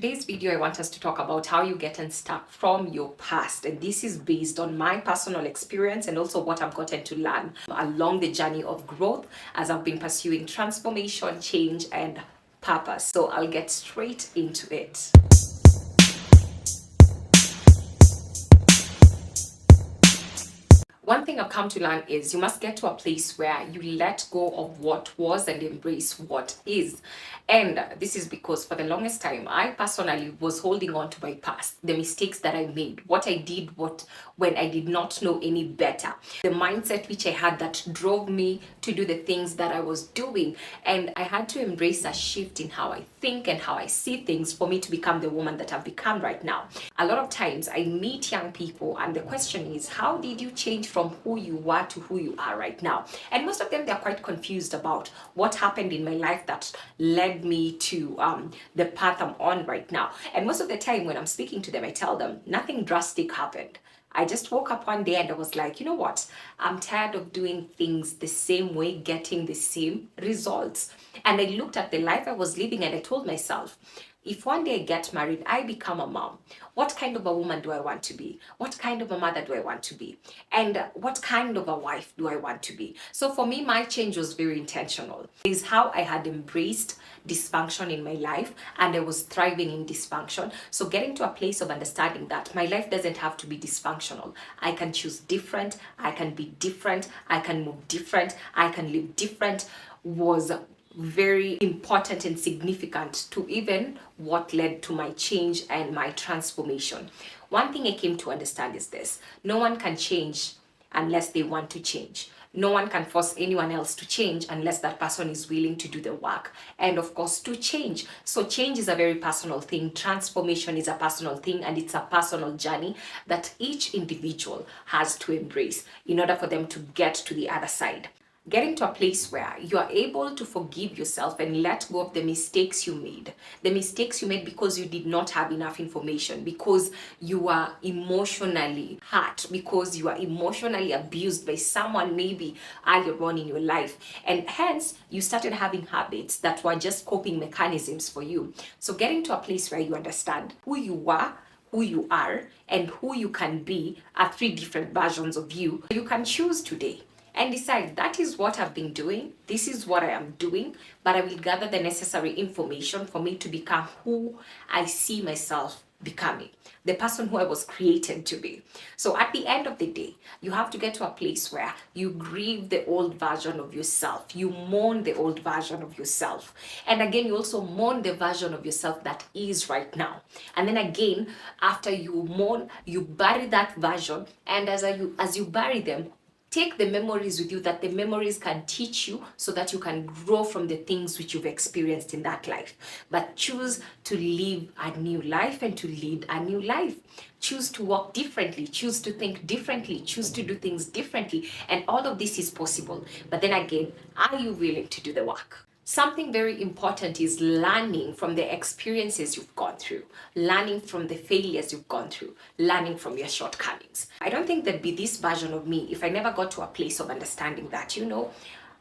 Today's video, I want us to talk about how you get unstuck from your past. And this is based on my personal experience and also what I've gotten to learn along the journey of growth as I've been pursuing transformation, change, and purpose. So I'll get straight into it. One thing I've come to learn is you must get to a place where you let go of what was and embrace what is. And this is because for the longest time, I personally was holding on to my past, the mistakes that I made, what I did, when I did not know any better, the mindset which I had that drove me to do the things that I was doing. And I had to embrace a shift in how I think and how I see things for me to become the woman that I've become right now. A lot of times I meet young people and the question is, how did you change from who you were to who you are right now? And most of them, they're quite confused about what happened in my life that led me to the path I'm on right now. And most of the time when I'm speaking to them, I tell them nothing drastic happened. I just woke up one day and I was like, you know what? I'm tired of doing things the same way, getting the same results. And I looked at the life I was living and I told myself, if one day I get married, I become a mom, what kind of a woman do I want to be? What kind of a mother do I want to be? And what kind of a wife do I want to be? So for me, my change was very intentional. It's how I had embraced dysfunction in my life and I was thriving in dysfunction. So getting to a place of understanding that my life doesn't have to be dysfunctional. I can choose different, I can be different, I can move different, I can live different was very important and significant to even what led to my change and my transformation. One thing I came to understand is this: no one can change unless they want to change. No one can force anyone else to change unless that person is willing to do the work and of course to change. So change is a very personal thing. Transformation is a personal thing, and it's a personal journey that each individual has to embrace in order for them to get to the other side. Getting to a place where you are able to forgive yourself and let go of the mistakes you made. The mistakes you made because you did not have enough information, because you are emotionally hurt, because you are emotionally abused by someone maybe earlier on in your life. And hence, you started having habits that were just coping mechanisms for you. So getting to a place where you understand who you were, who you are, and who you can be are three different versions of you. You can choose today and decide, that is what I've been doing, this is what I am doing, but I will gather the necessary information for me to become who I see myself becoming, the person who I was created to be. So at the end of the day, you have to get to a place where you grieve the old version of yourself, you mourn the old version of yourself, and again you also mourn the version of yourself that is right now. And then again, after you mourn, you bury that version, and as you bury them, take the memories with you, that the memories can teach you so that you can grow from the things which you've experienced in that life. But choose to live a new life and to lead a new life. Choose to walk differently, choose to think differently, choose to do things differently. And all of this is possible. But then again, are you willing to do the work? Something very important is learning from the experiences you've gone through, learning from the failures you've gone through, learning from your shortcomings. I don't think there'd be this version of me if I never got to a place of understanding that,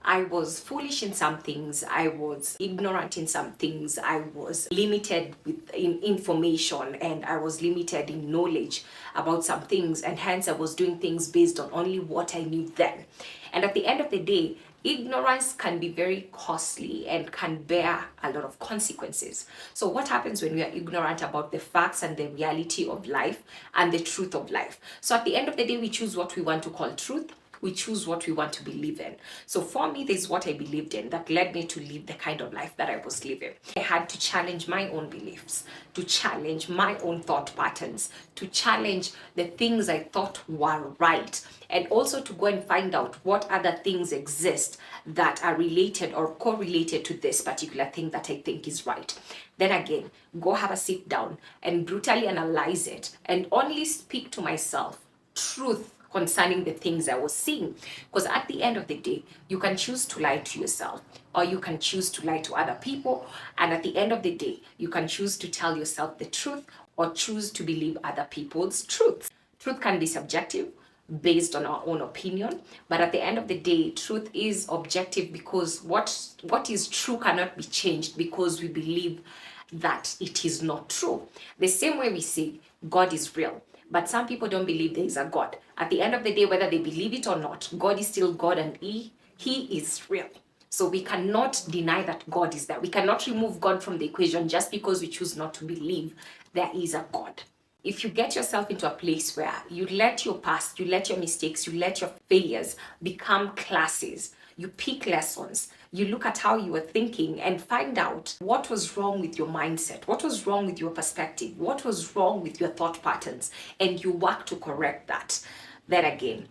I was foolish in some things, I was ignorant in some things, I was limited in information, and I was limited in knowledge about some things, and hence I was doing things based on only what I knew then. And at the end of the day, ignorance can be very costly and can bear a lot of consequences. So what happens when we are ignorant about the facts and the reality of life and the truth of life? So at the end of the day, we choose what we want to call truth. We choose what we want to believe in. So for me, this is what I believed in that led me to live the kind of life that I was living. I had to challenge my own beliefs, to challenge my own thought patterns, to challenge the things I thought were right, and also to go and find out what other things exist that are related or correlated to this particular thing that I think is right. Then again, go have a sit down and brutally analyze it and only speak to myself truth concerning the things I was seeing. Because at the end of the day, you can choose to lie to yourself, or you can choose to lie to other people. And at the end of the day, you can choose to tell yourself the truth or choose to believe other people's truths. Truth can be subjective, based on our own opinion, but at the end of the day, truth is objective, because what is true cannot be changed because we believe that it is not true. The same way we say God is real, but some people don't believe there is a God. At the end of the day, whether they believe it or not, God is still God, and He is real. So we cannot deny that God is there. We cannot remove God from the equation just because we choose not to believe there is a God. If you get yourself into a place where you let your past, you let your mistakes, you let your failures become classes, you pick lessons, you look at how you were thinking and find out what was wrong with your mindset, what was wrong with your perspective, what was wrong with your thought patterns, and you work to correct that. Then again,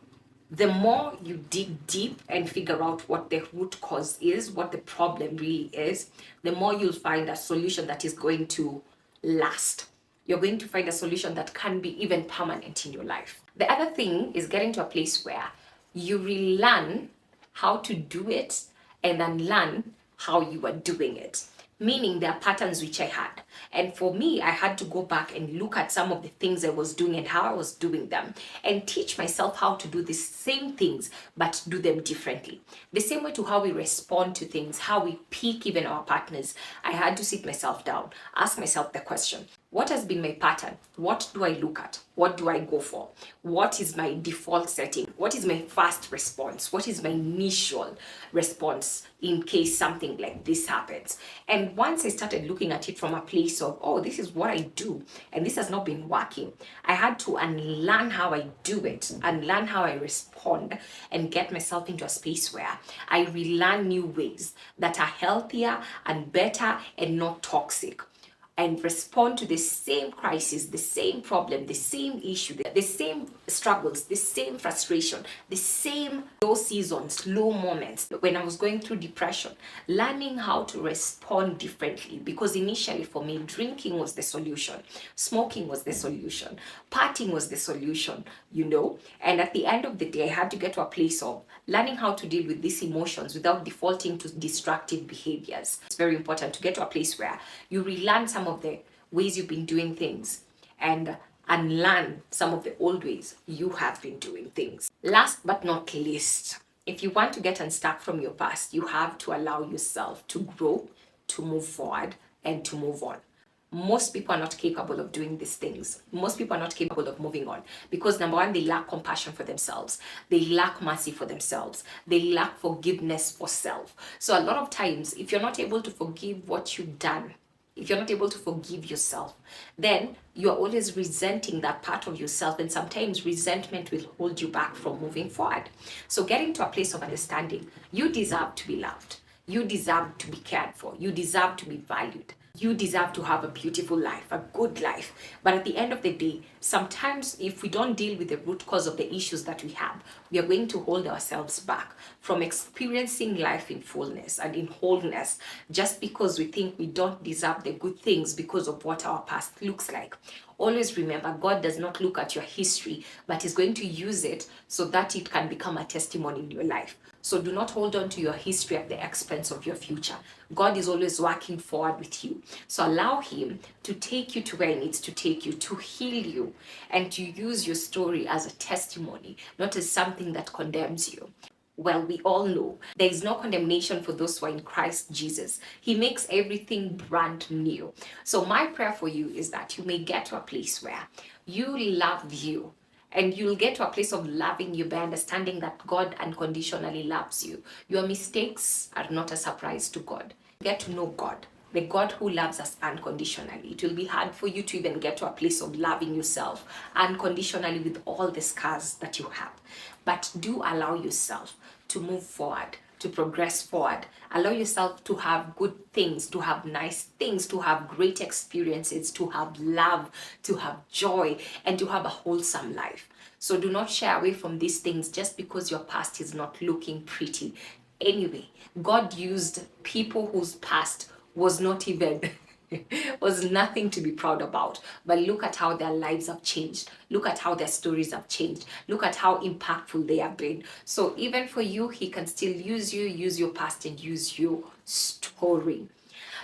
the more you dig deep and figure out what the root cause is, what the problem really is, the more you'll find a solution that is going to last. You're going to find a solution that can be even permanent in your life. The other thing is getting to a place where you relearn how to do it and then learn how you are doing it. Meaning there are patterns which I had. And for me, I had to go back and look at some of the things I was doing and how I was doing them and teach myself how to do the same things but do them differently. The same way to how we respond to things, how we pick even our partners. I had to sit myself down, ask myself the question, what has been my pattern? What do I look at? What do I go for? What is my default setting? What is my first response? What is my initial response in case something like this happens? And once I started looking at it from a place of, oh, this is what I do, and this has not been working, I had to unlearn how I do it, unlearn how I respond, and get myself into a space where I relearn new ways that are healthier and better and not toxic, and respond to the same crisis, the same problem, the same issue, the same struggles, the same frustration, the same low seasons, low moments. When I was going through depression, learning how to respond differently, because initially for me, drinking was the solution, smoking was the solution, partying was the solution, and at the end of the day, I had to get to a place of learning how to deal with these emotions without defaulting to destructive behaviors. It's very important to get to a place where you relearn some of the ways you've been doing things and unlearn some of the old ways you have been doing things. Last but not least, if you want to get unstuck from your past, you have to allow yourself to grow, to move forward, and to move on. Most people are not capable of doing these things. Most people are not capable of moving on because, number one, they lack compassion for themselves. They lack mercy for themselves. They lack forgiveness for self. So a lot of times, if you're not able to forgive what you've done, if you're not able to forgive yourself, then you're always resenting that part of yourself, and sometimes resentment will hold you back from moving forward. So getting to a place of understanding, you deserve to be loved. You deserve to be cared for. You deserve to be valued. You deserve to have a beautiful life, a good life. But at the end of the day, sometimes if we don't deal with the root cause of the issues that we have, we are going to hold ourselves back from experiencing life in fullness and in wholeness just because we think we don't deserve the good things because of what our past looks like. Always remember, God does not look at your history, but is going to use it so that it can become a testimony in your life. So do not hold on to your history at the expense of your future. God is always working forward with you. So allow Him to take you to where He needs to take you, to heal you, and to use your story as a testimony, not as something that condemns you. Well, we all know there is no condemnation for those who are in Christ Jesus. He makes everything brand new. So my prayer for you is that you may get to a place where you love you, and you'll get to a place of loving you by understanding that God unconditionally loves you. Your mistakes are not a surprise to God. Get to know God, the God who loves us unconditionally. It will be hard for you to even get to a place of loving yourself unconditionally with all the scars that you have. But do allow yourself to move forward, to progress forward. Allow yourself to have good things, to have nice things, to have great experiences, to have love, to have joy, and to have a wholesome life. So do not shy away from these things just because your past is not looking pretty. Anyway, God used people whose past was not even was nothing to be proud about. But look at how their lives have changed. Look at how their stories have changed. Look at how impactful they have been. So even for you, He can still use you, use your past, and use your story.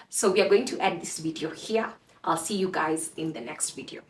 So we are going to end this video here. I'll see you guys in the next video.